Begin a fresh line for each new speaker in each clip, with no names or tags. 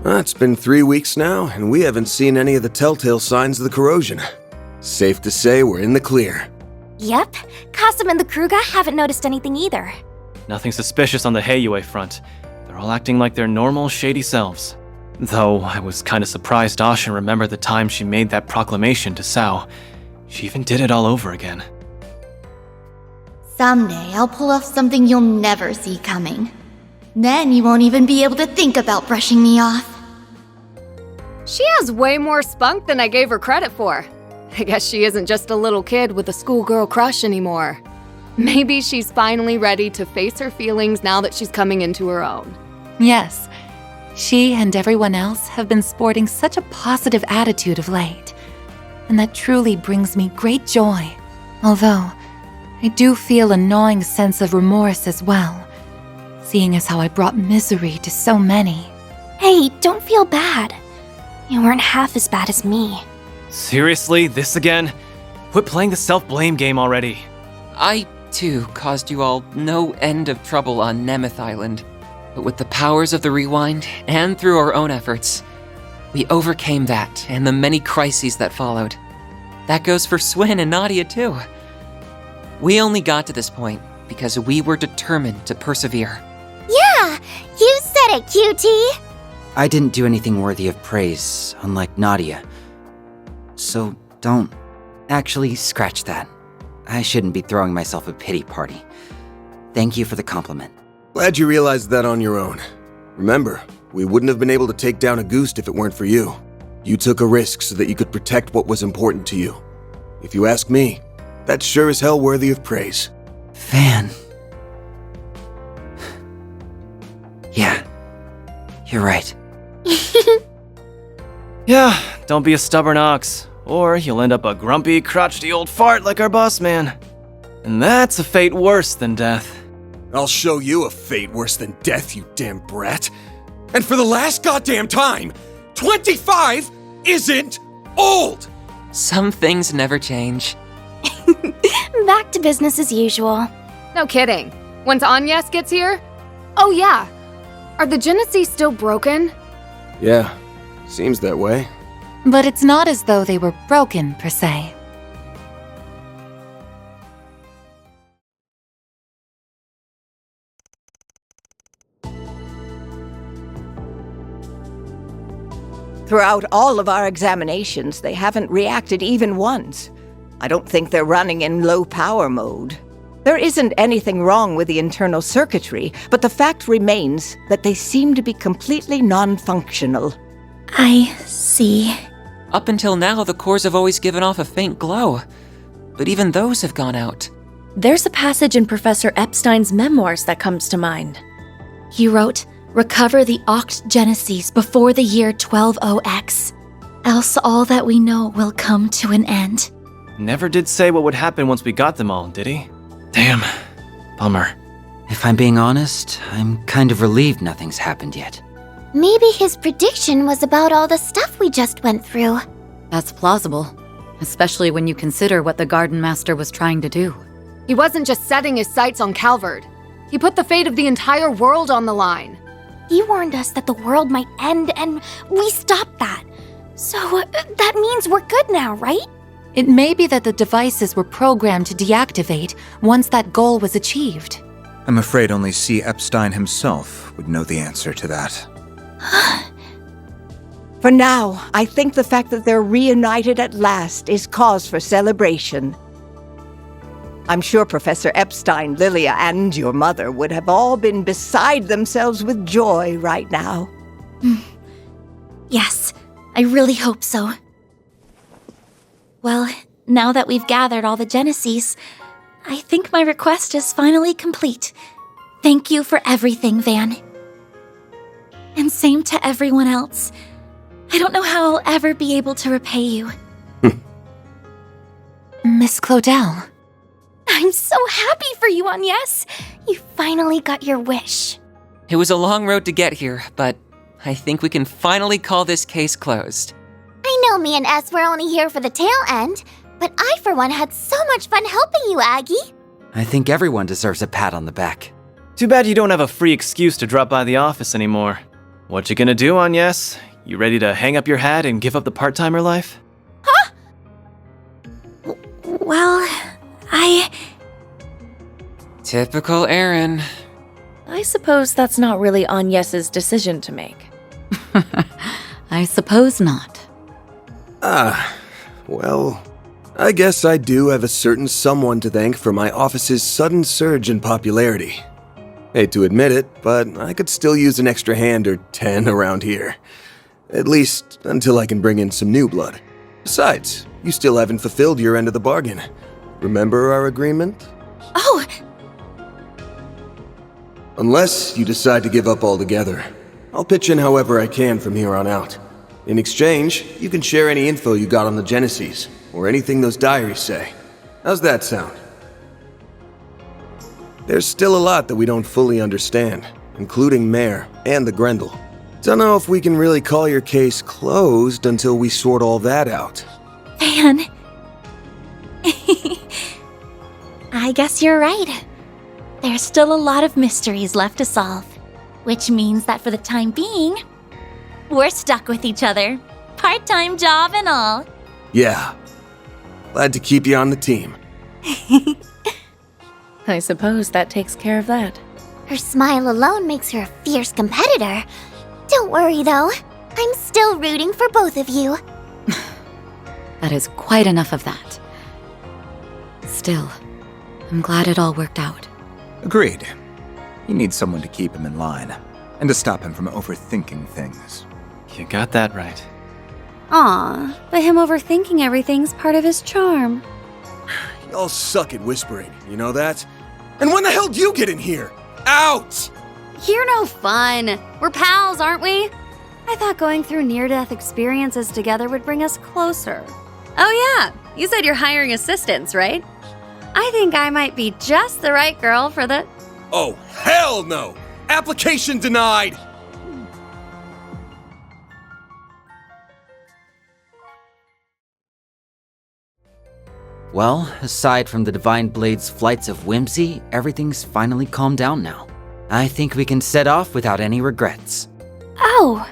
It's been 3 weeks now, and we haven't seen any of the telltale signs of the corrosion. Safe to say we're in the clear.
Yep, Kasum and the Kruga haven't noticed anything either.
Nothing suspicious on the Heiyue front. They're all acting like their normal, shady selves. Though I was kinda surprised Asha remembered the time she made that proclamation to Sao. She even did it all over again.
Someday I'll pull off something you'll never see coming. Then you won't even be able to think about brushing me off.
She has way more spunk than I gave her credit for. I guess she isn't just a little kid with a schoolgirl crush anymore. Maybe she's finally ready to face her feelings now that she's coming into her own.
Yes, she and everyone else have been sporting such a positive attitude of late, and that truly brings me great joy. Although, I do feel a gnawing sense of remorse as well, seeing as how I brought misery to so many.
Hey, don't feel bad. You weren't half as bad as me.
Seriously, this again? Quit playing the self-blame game already.
I, too, caused you all no end of trouble on Nemeth Island. But with the powers of the Rewind, and through our own efforts, we overcame that and the many crises that followed. That goes for Swin and Nadia, too. We only got to this point because we were determined to persevere.
Yeah, you said it, cutie!
I didn't do anything worthy of praise, unlike Nadia. So don't... Actually, scratch that. I shouldn't be throwing myself a pity party. Thank you for the compliment.
Glad you realized that on your own. Remember, we wouldn't have been able to take down a Goose if it weren't for you. You took a risk so that you could protect what was important to you. If you ask me, that's sure as hell worthy of praise.
Van. Yeah, you're right.
Yeah, don't be a stubborn ox, or you'll end up a grumpy, crotchety old fart like our boss man. And that's a fate worse than death.
I'll show you a fate worse than death, you damn brat. And for the last goddamn time, 25 isn't old!
Some things never change.
Back to business as usual.
No kidding. Once Agnes gets here? Oh yeah. Are the Genesis still broken?
Yeah, seems that way.
But it's not as though they were broken, per se.
Throughout all of our examinations, they haven't reacted even once. I don't think they're running in low-power mode. There isn't anything wrong with the internal circuitry, but the fact remains that they seem to be completely non-functional.
I see.
Up until now, the cores have always given off a faint glow. But even those have gone out.
There's a passage in Professor Epstein's memoirs that comes to mind.
He wrote, "Recover the Oct Genesis before the year 120X, else all that we know will come to an end."
Never did say what would happen once we got them all, did he? Damn. Bummer.
If I'm being honest, I'm kind of relieved nothing's happened yet.
Maybe his prediction was about all the stuff we just went through.
That's plausible, especially when you consider what the Garden Master was trying to do.
He wasn't just setting his sights on Calvard. He put the fate of the entire world on the line.
He warned us that the world might end, and we stopped that. So that means we're good now, right?
It may be that the devices were programmed to deactivate once that goal was achieved.
I'm afraid only C. Epstein himself would know the answer to that.
For now, I think the fact that they're reunited at last is cause for celebration. I'm sure Professor Epstein, Lilia, and your mother would have all been beside themselves with joy right now.
Yes, I really hope so. Well, now that we've gathered all the Genesis, I think my request is finally complete. Thank you for everything, Van. And same to everyone else. I don't know how I'll ever be able to repay you.
Miss Claudel.
I'm so happy for you, Agnes. You finally got your wish.
It was a long road to get here, but I think we can finally call this case closed.
I know me and S were only here for the tail end, but I for one had so much fun helping you, Aggie.
I think everyone deserves a pat on the back.
Too bad you don't have a free excuse to drop by the office anymore. What you gonna do, Agnes? You ready to hang up your hat and give up the part-timer life?
Well,
Typical Aaron.
I suppose that's not really Agnes's decision to make.
I suppose not.
Well, I guess I do have a certain someone to thank for my office's sudden surge in popularity. Hate to admit it, but I could still use an extra hand or 10 around here. At least until I can bring in some new blood. Besides, you still haven't fulfilled your end of the bargain. Remember our agreement?
oh,
Unless you decide to give up altogether, I'll pitch in however I can from here on out. In exchange, you can share any info you got on the Genesis, or anything those diaries say. How's that sound? There's still a lot that we don't fully understand, including Mare and the Grendel. Don't know if we can really call your case closed until we sort all that out.
Van. I guess you're right. There's still a lot of mysteries left to solve. Which means that for the time being, we're stuck with each other. Part-time job and all.
Yeah. Glad to keep you on the team.
I suppose that takes care of that.
Her smile alone makes her a fierce competitor. Don't worry, though. I'm still rooting for both of you.
That is quite enough of that. Still, I'm glad it all worked out.
Agreed. You need someone to keep him in line, and to stop him from overthinking things.
You got that right.
Aw, but him overthinking everything's part of his charm.
Y'all suck at whispering, you know that? And when the hell do you get in here? Out!
You're no fun. We're pals, aren't we? I thought going through near-death experiences together would bring us closer. Oh yeah, you said you're hiring assistants, right? I think I might be just the right girl for the...
Oh, hell no! Application denied!
Well, aside from the Divine Blade's flights of whimsy, everything's finally calmed down now. I think we can set off without any regrets.
Oh,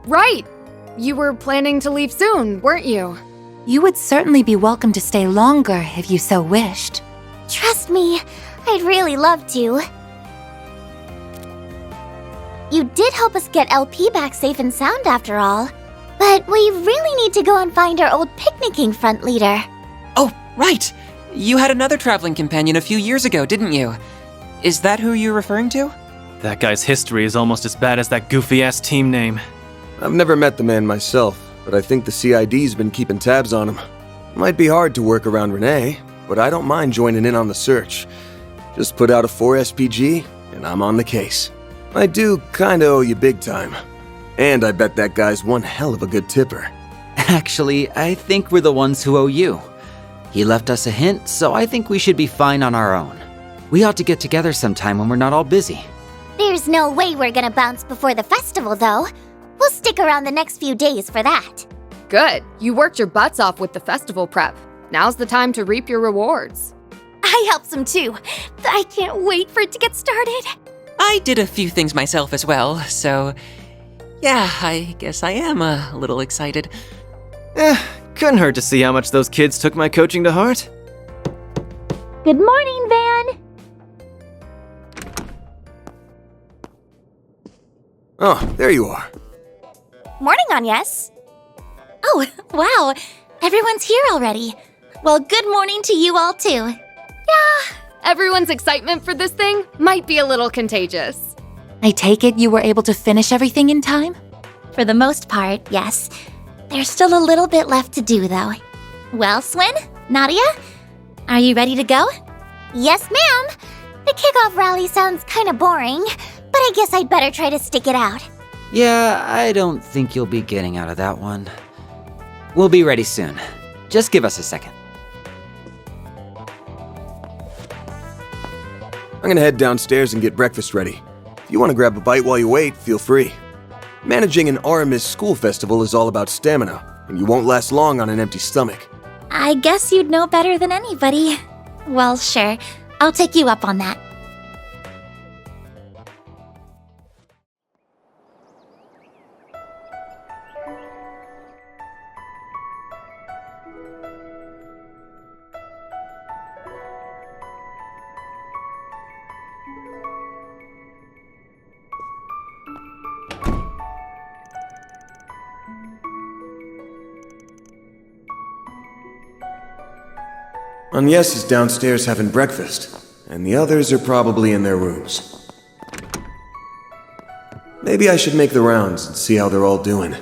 Right. You were planning to leave soon, weren't you?
You would certainly be welcome to stay longer if you so wished.
Trust me, I'd really love to. You did help us get LP back safe and sound after all. But we really need to go and find our old picnicking front leader.
Oh, right! You had another traveling companion a few years ago, didn't you? Is that who you're referring to?
That guy's history is almost as bad as that goofy-ass team name.
I've never met the man myself, but I think the CID's been keeping tabs on him. Might be hard to work around Renee, but I don't mind joining in on the search. Just put out a 4 SPG, and I'm on the case. I do kinda owe you big time. And I bet that guy's one hell of a good tipper.
Actually, I think we're the ones who owe you. He left us a hint, so I think we should be fine on our own. We ought to get together sometime when we're not all busy.
There's no way we're gonna bounce before the festival, though. We'll stick around the next few days for that.
Good. You worked your butts off with the festival prep. Now's the time to reap your rewards.
I helped some too. I can't wait for it to get started.
I did a few things myself as well, so... yeah, I guess I am a little excited.
Couldn't hurt to see how much those kids took my coaching to heart.
Good morning, Van.
Oh, there you are.
Morning, Agnes. Oh, wow. Everyone's here already. Well, good morning to you all too.
Yeah, everyone's excitement for this thing might be a little contagious.
I take it you were able to finish everything in time?
For the most part, yes. There's still a little bit left to do, though. Well, Swin, Nadia, are you ready to go?
Yes, ma'am. The kickoff rally sounds kinda boring, but I guess I'd better try to stick it out.
Yeah, I don't think you'll be getting out of that one. We'll be ready soon. Just give us a second.
I'm gonna head downstairs and get breakfast ready. If you want to grab a bite while you wait, feel free. Managing an Aramis school festival is all about stamina, and you won't last long on an empty stomach.
I guess you'd know better than anybody. Well, sure. I'll take you up on that.
Agnes is downstairs having breakfast, and the others are probably in their rooms. Maybe I should make the rounds and see how they're all doing.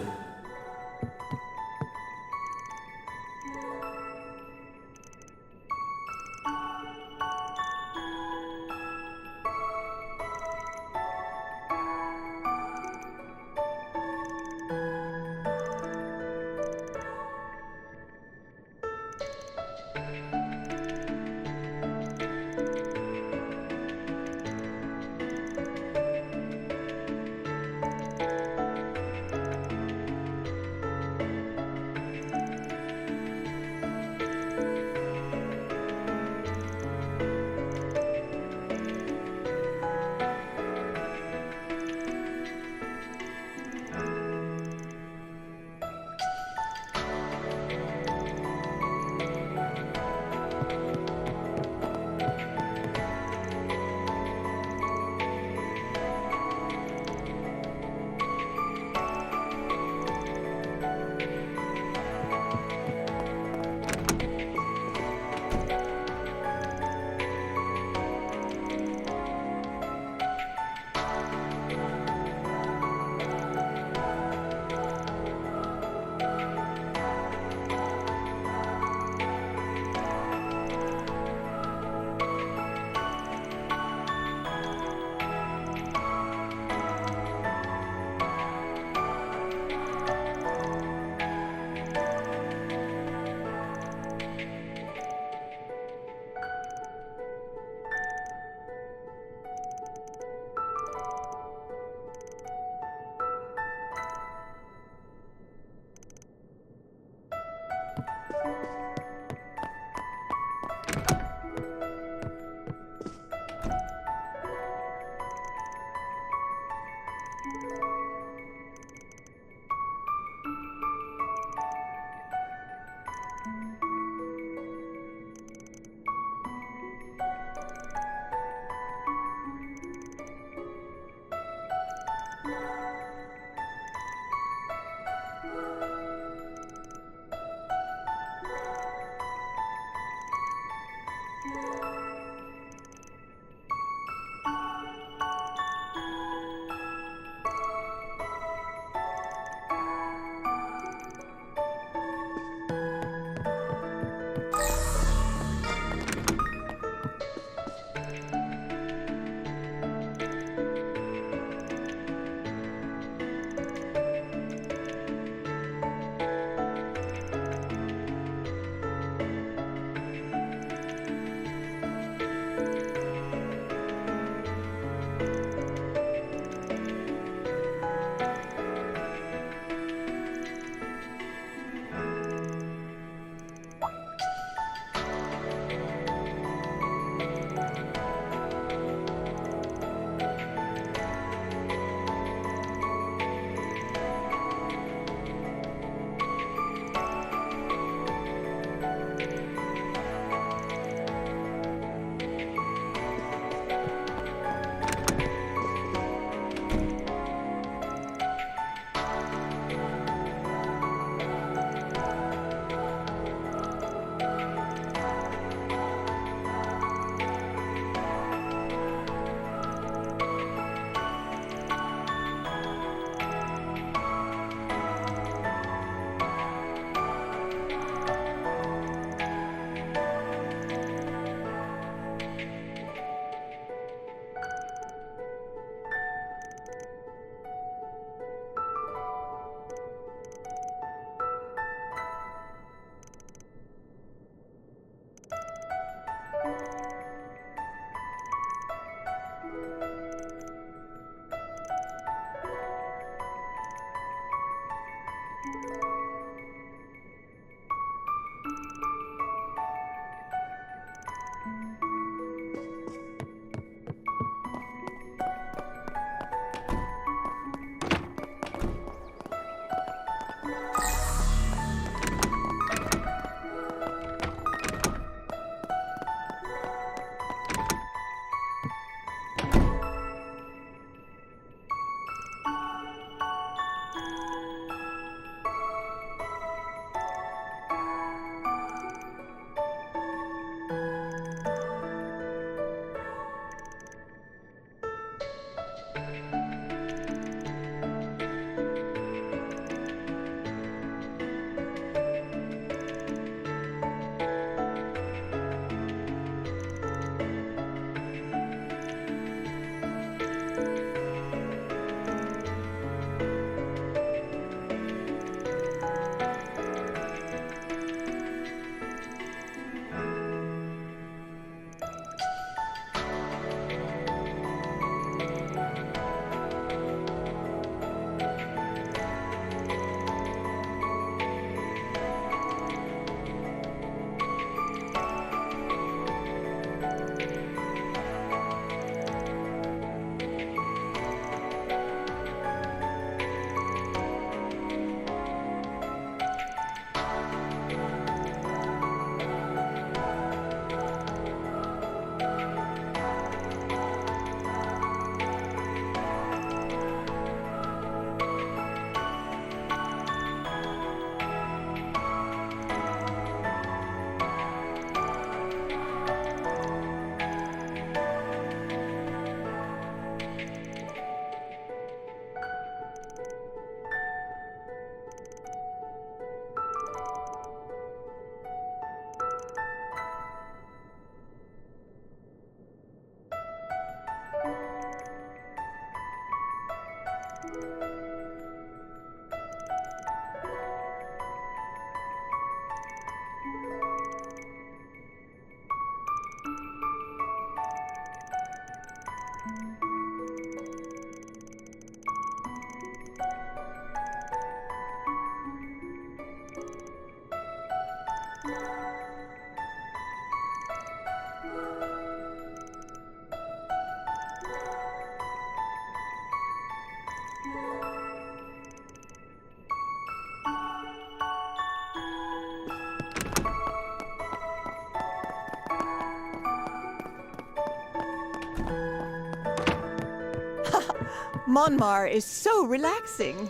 Monmar is so relaxing.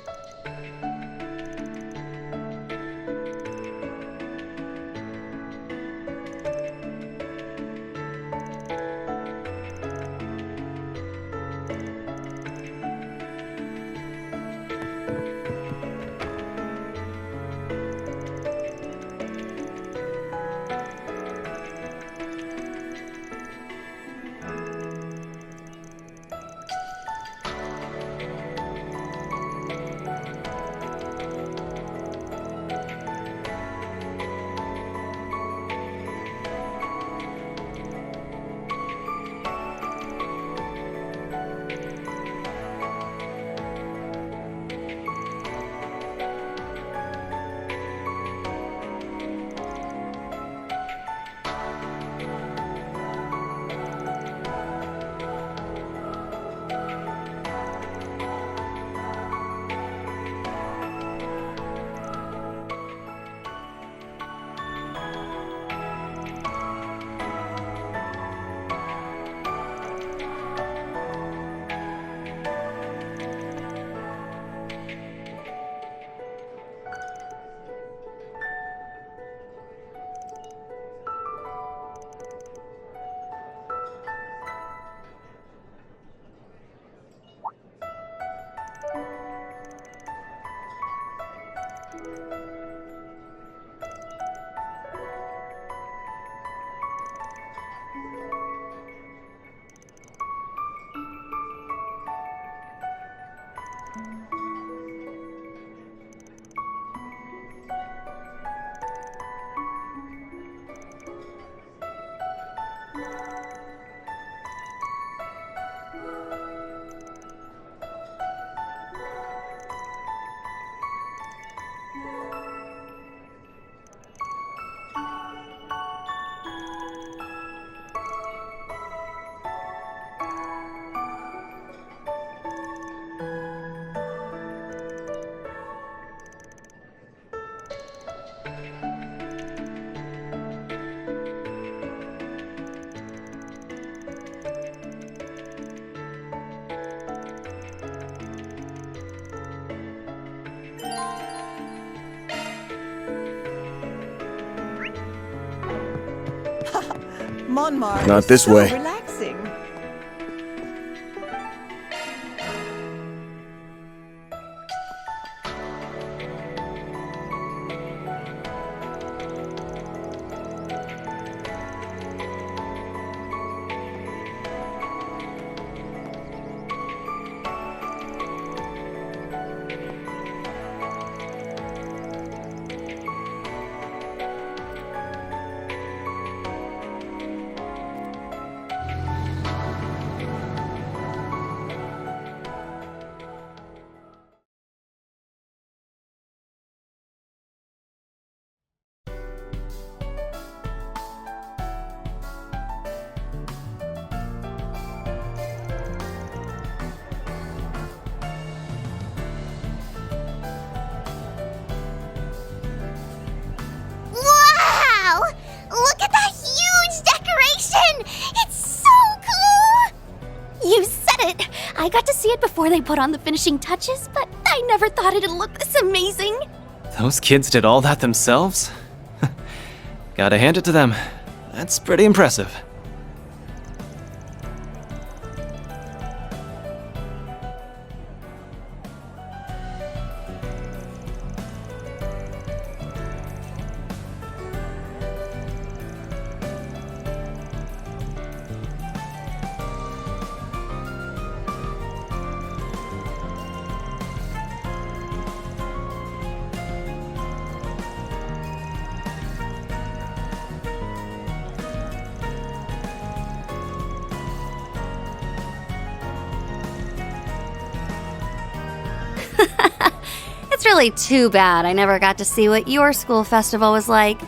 Monmar
Not
is
this
so
way.
relaxing.
Wow! Look at that huge decoration! It's so cool!
You said it! I got to see it before they put on the finishing touches, but I never thought it'd look this amazing.
Those kids did all that themselves? Gotta hand it to them. That's pretty impressive.
It's really too bad I never got to see what your school festival was like.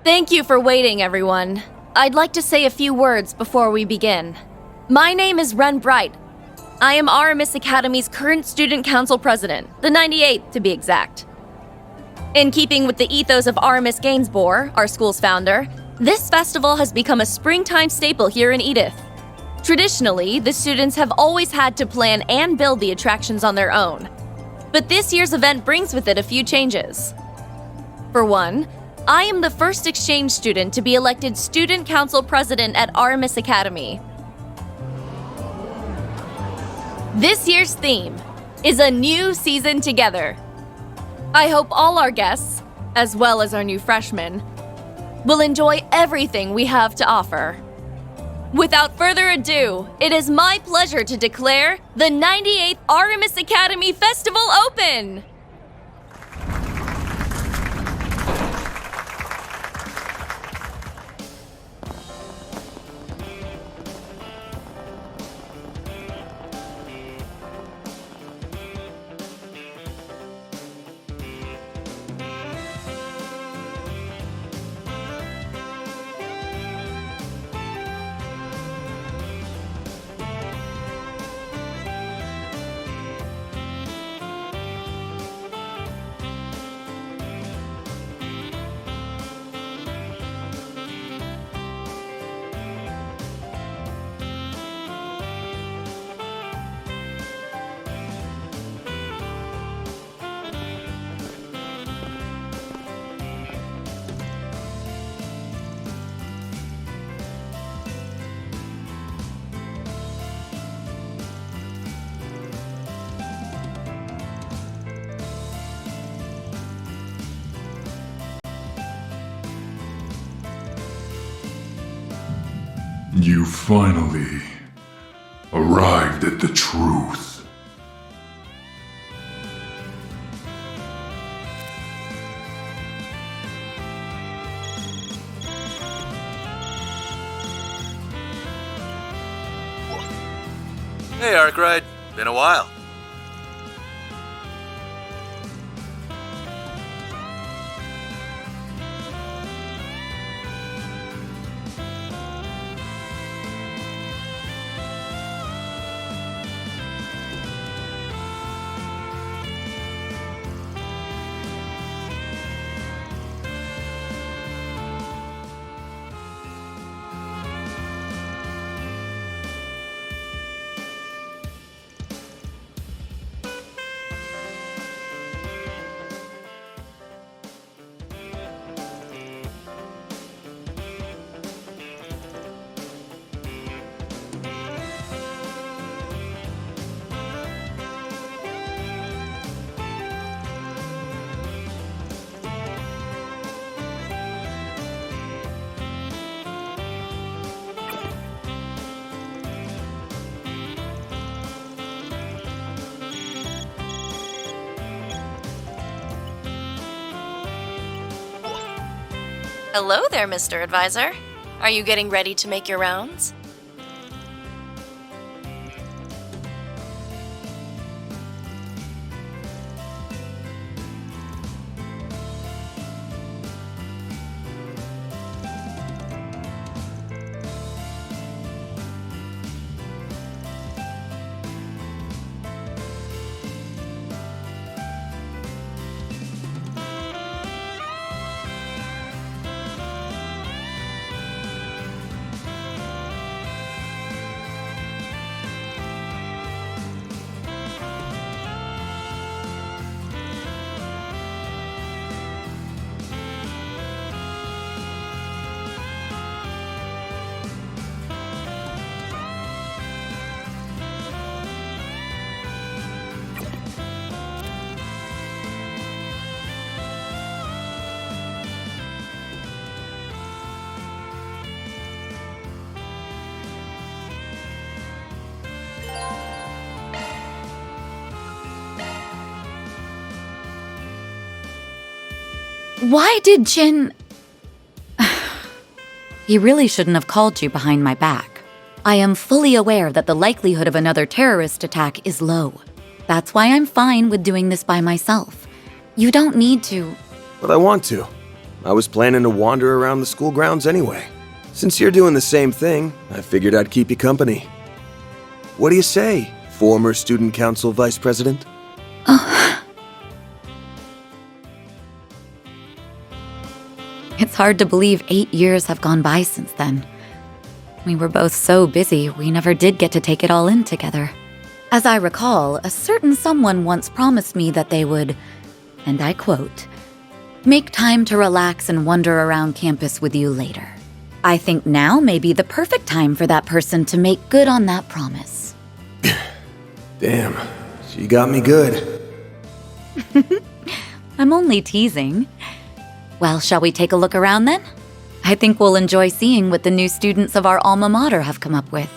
Thank you for waiting, everyone. I'd like to say a few words before we begin. My name is Ren Bright. I am Aramis Academy's current student council president, the 98th to be exact. In keeping with the ethos of Aramis Gainsborough, our school's founder, this festival has become a springtime staple here in Edith. Traditionally, the students have always had to plan and build the attractions on their own. But this year's event brings with it a few changes. For one, I am the first exchange student to be elected student council president at Aramis Academy. This year's theme is a new season together. I hope all our guests, as well as our new freshmen, will enjoy everything we have to offer. Without further ado, it is my pleasure to declare the 98th Aramis Academy Festival open!
You finally arrived at the truth.
Hey, Arkwright. Been a while.
Hello there, Mr. Advisor. Are you getting ready to make your rounds?
Why did Jin... He really shouldn't have called you behind my back. I am fully aware that the likelihood of another terrorist attack is low. That's why I'm fine with doing this by myself. You don't need to...
But I want to. I was planning to wander around the school grounds anyway. Since you're doing the same thing, I figured I'd keep you company. What do you say, former student council vice president?
It's hard to believe 8 years have gone by since then. We were both so busy, we never did get to take it all in together. As I recall, a certain someone once promised me that they would, and I quote, "make time to relax and wander around campus with you later." I think now may be the perfect time for that person to make good on that promise.
Damn, she got me good.
I'm only teasing. Well, shall we take a look around then? I think we'll enjoy seeing what the new students of our alma mater have come up with.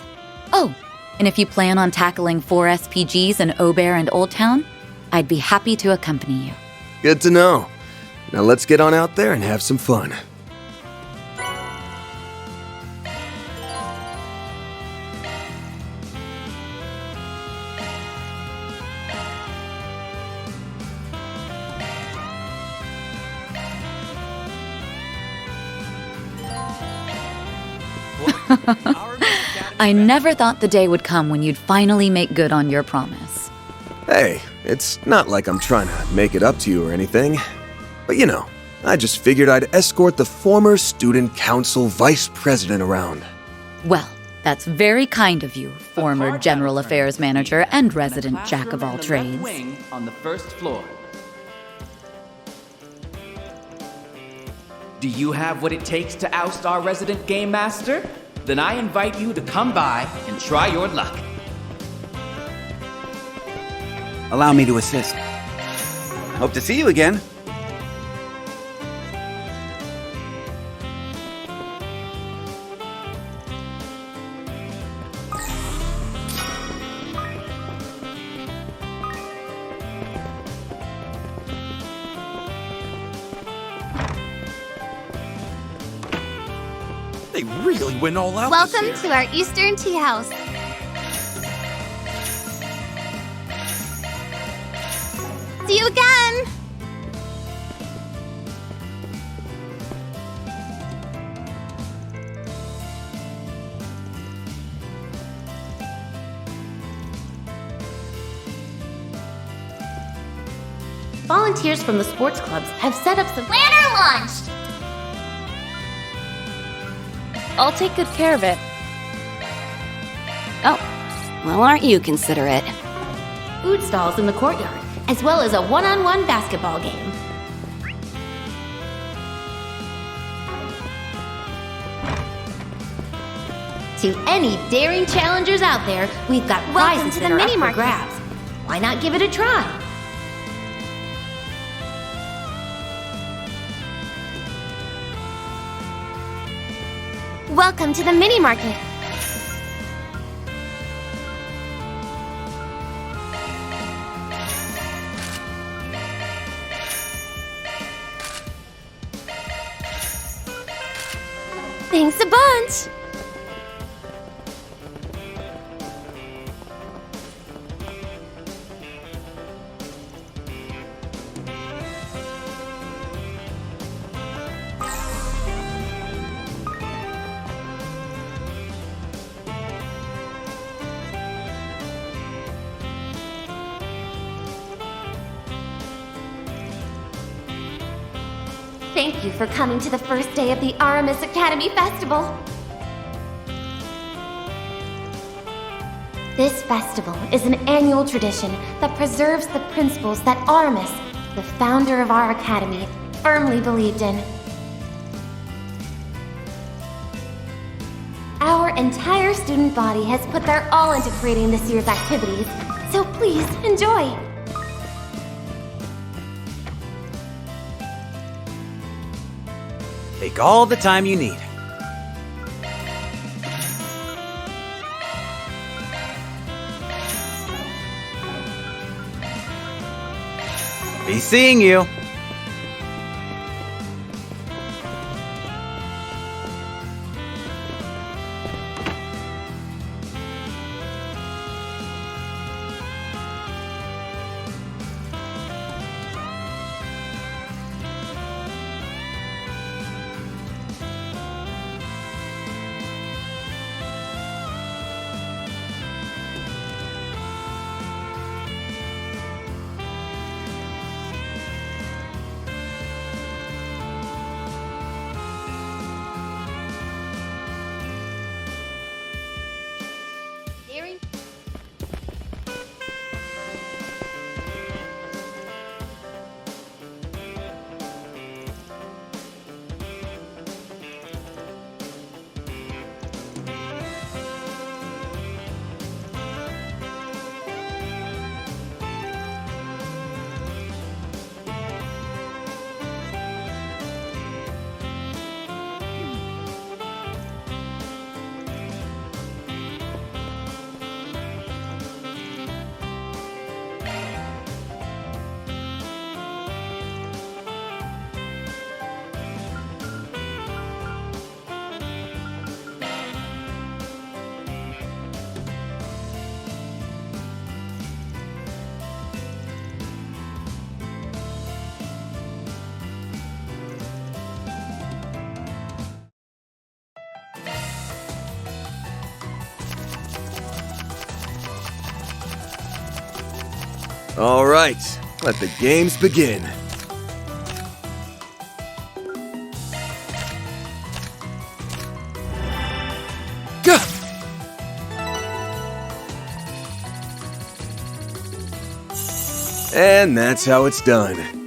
Oh, and if you plan on tackling 4 SPGs in Aubert and Old Town, I'd be happy to accompany you.
Good to know. Now let's get on out there and have some fun.
I never thought the day would come when you'd finally make good on your promise.
Hey, it's not like I'm trying to make it up to you or anything. But you know, I just figured I'd escort the former student council vice president around.
Well, that's very kind of you, former general affairs manager and resident jack of all trades.
On the first floor. Do you have what it takes to oust our resident game master? Then I invite you to come by and try your luck.
Allow me to assist. Hope to see you again.
They really went all out.
Welcome to our Eastern Tea House. See you again!
Volunteers from the sports clubs have set up some
Planner launched!
I'll take good care of it.
Oh, well, aren't you considerate? Food stalls in the courtyard, as well as a one-on-one basketball game. To any daring challengers out there, we've got
Welcome
prizes
to
that
the
are up
mini
for
market.
grabs. Why not give it a try?
Welcome to the mini market. Thanks a bunch. Thank you for coming to the first day of the Aramis Academy Festival. This festival is an annual tradition that preserves the principles that Aramis, the founder of our academy, firmly believed in. Our entire student body has put their all into creating this year's activities, so please enjoy.
Take all the time you need. Be seeing you.
All right, let the games begin. Gah! And that's how it's done.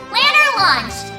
Planner launched!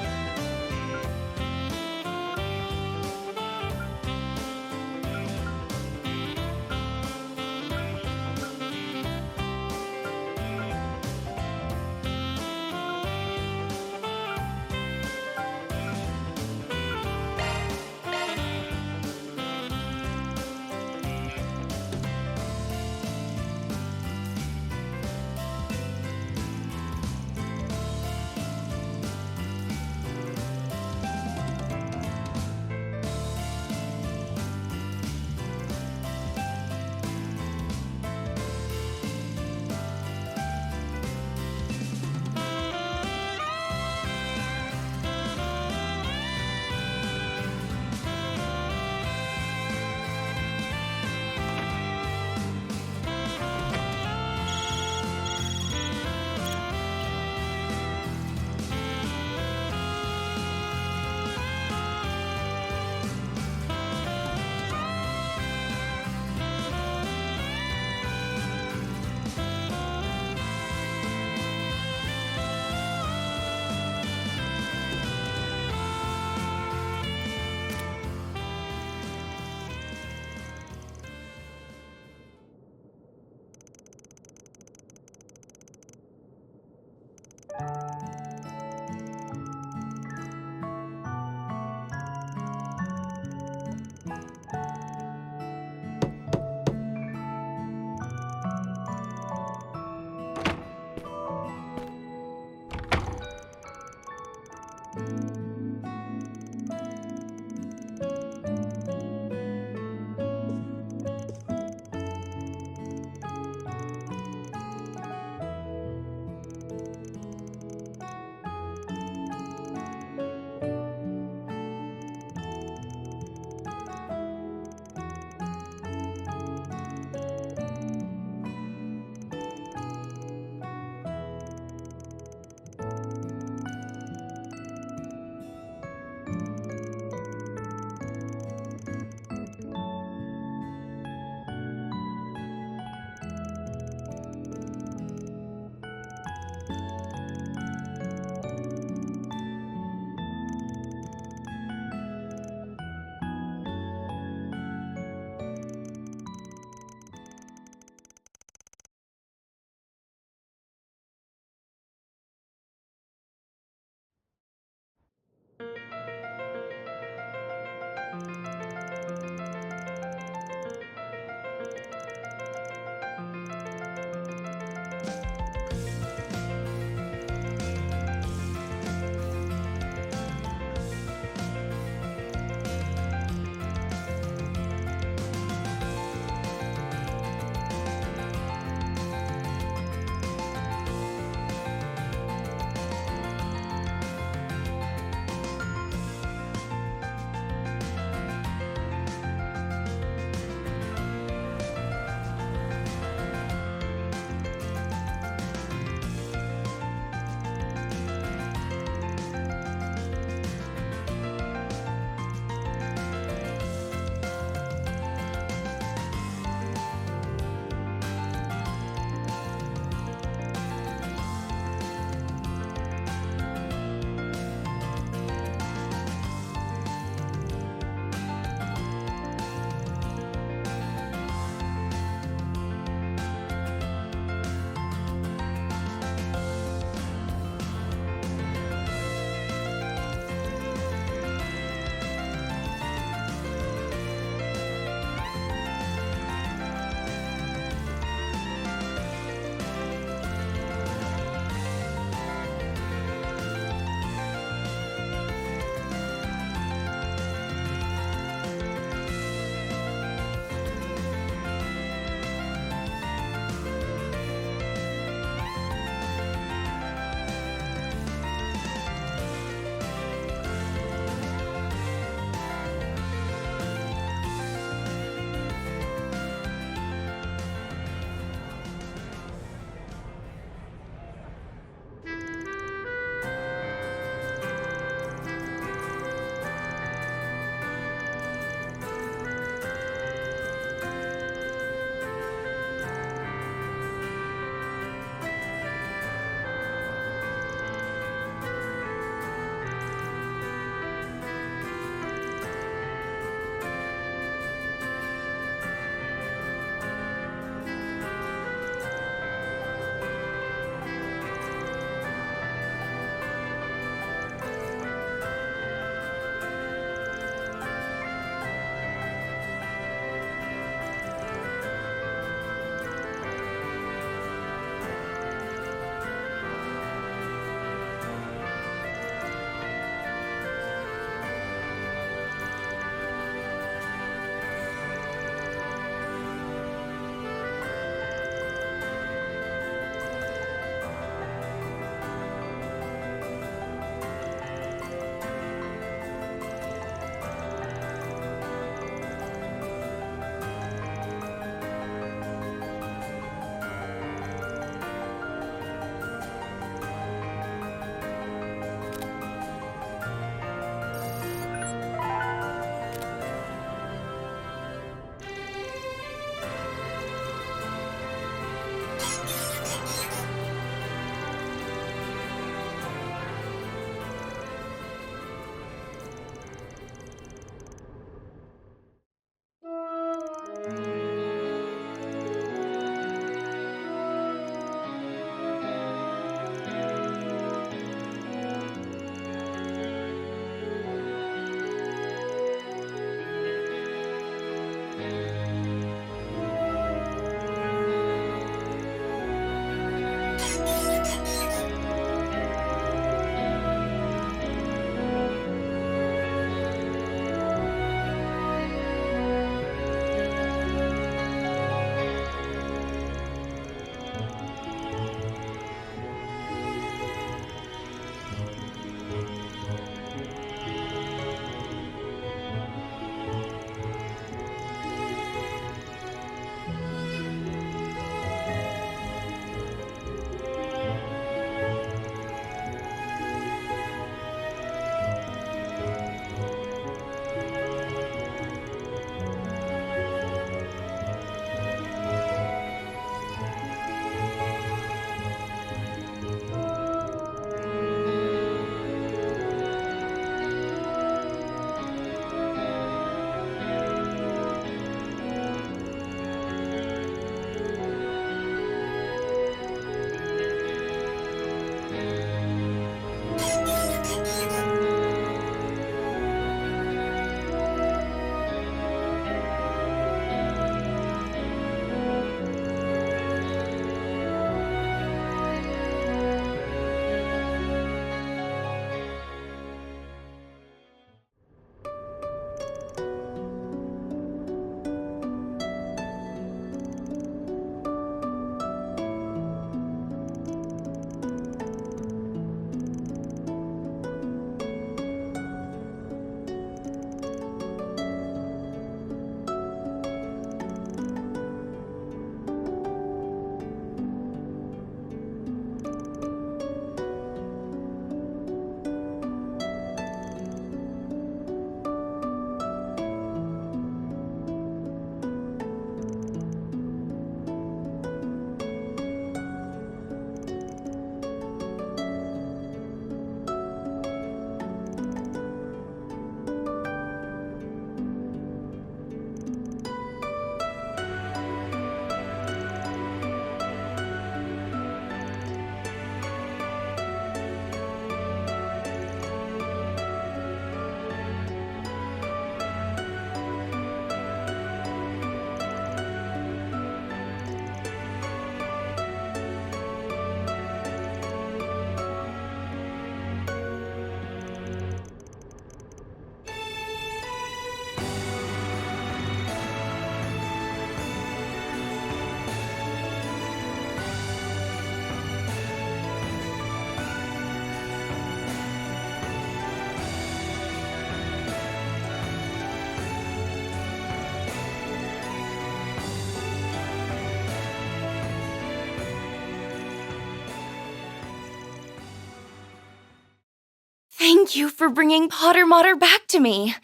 Thank you for bringing Potter Mater back to me.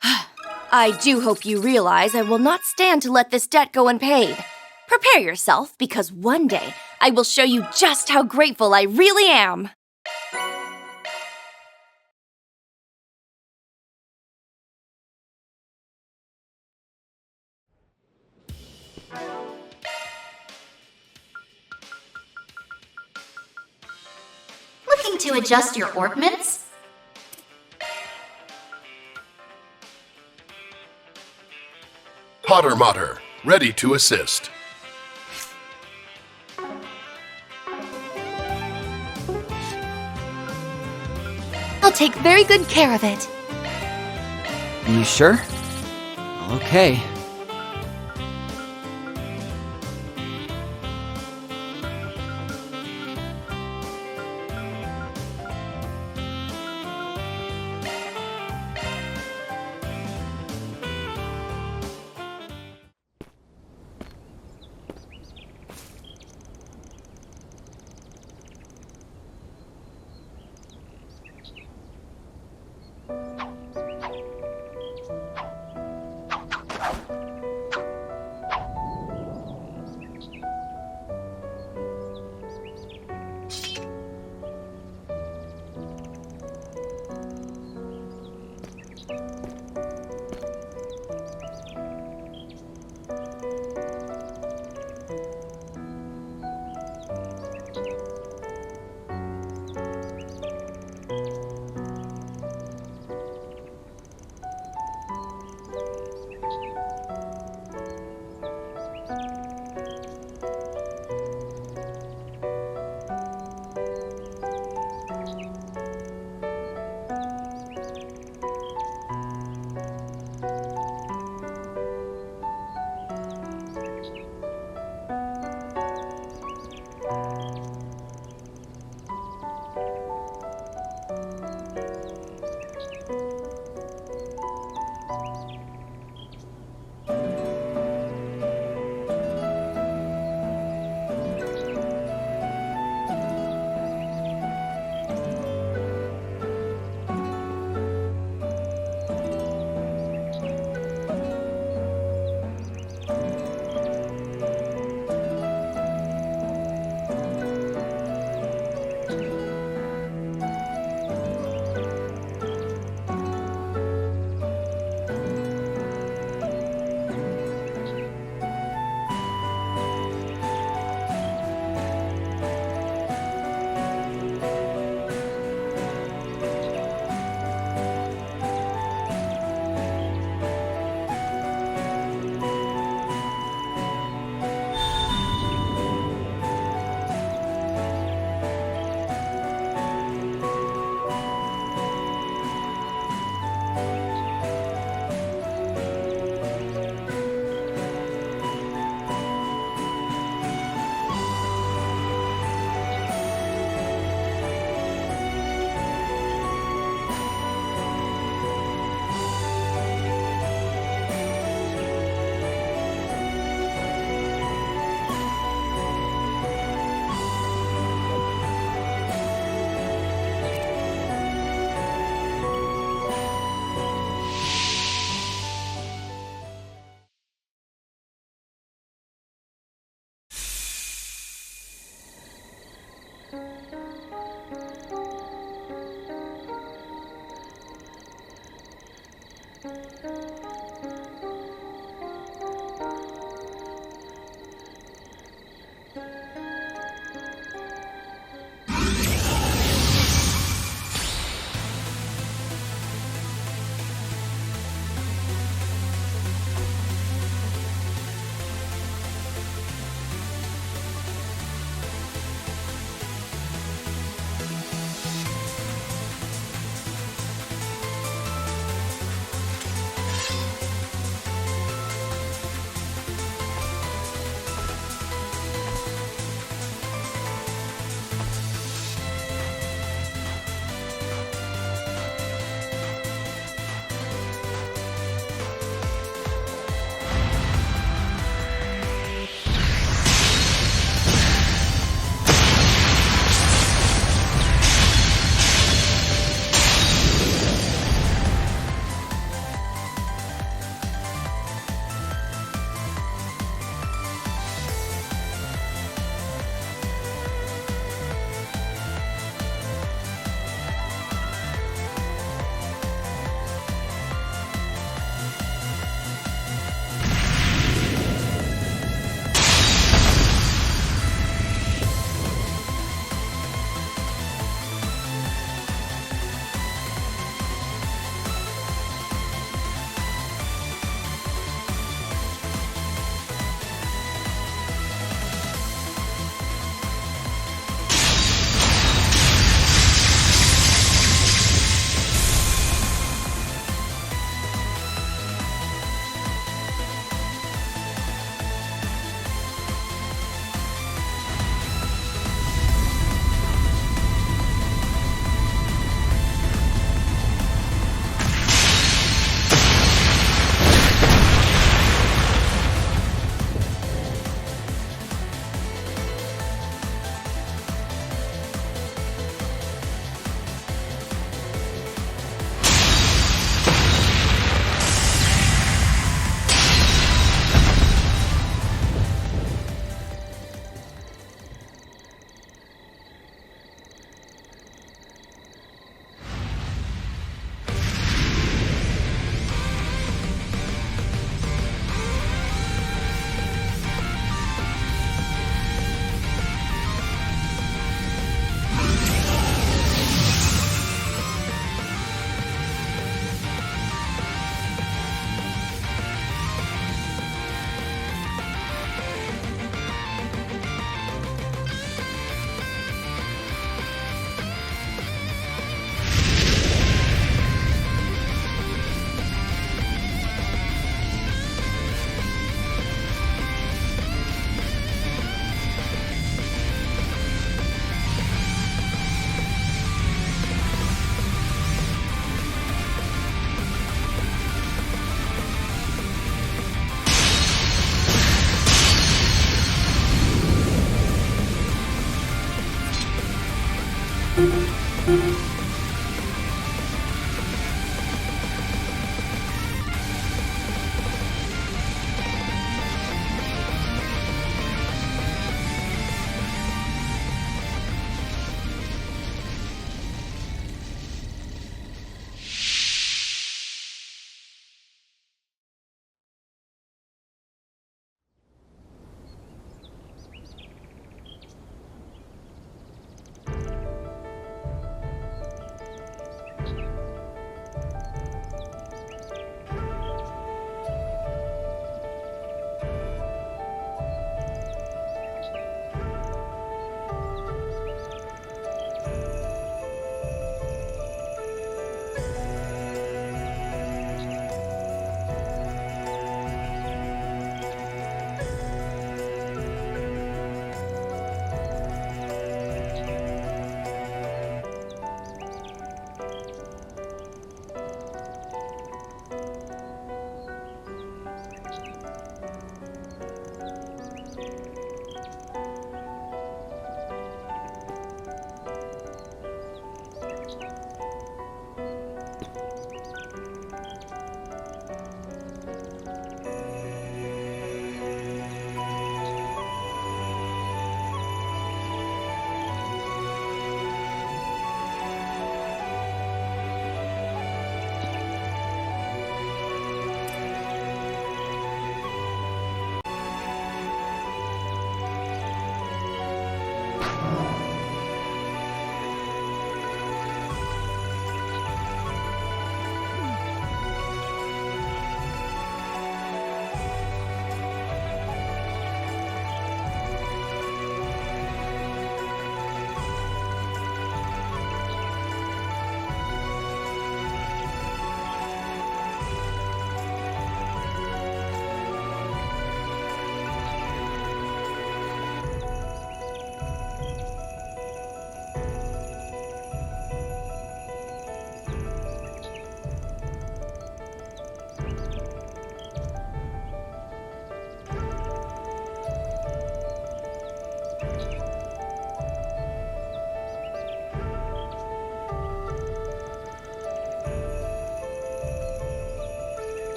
I do hope you realize I will not stand to let this debt go unpaid. Prepare yourself, because one day I will show you just how grateful I really am.
Looking to adjust your orbments?
Potter Mater, ready to assist.
I'll take very good care of it.
You sure? Okay.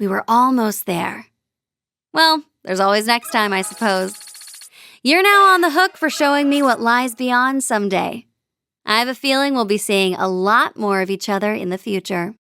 We were almost there. Well, there's always next time, I suppose. You're now on the hook for showing me what lies beyond someday. I have a feeling we'll be seeing a lot more of each other in the future.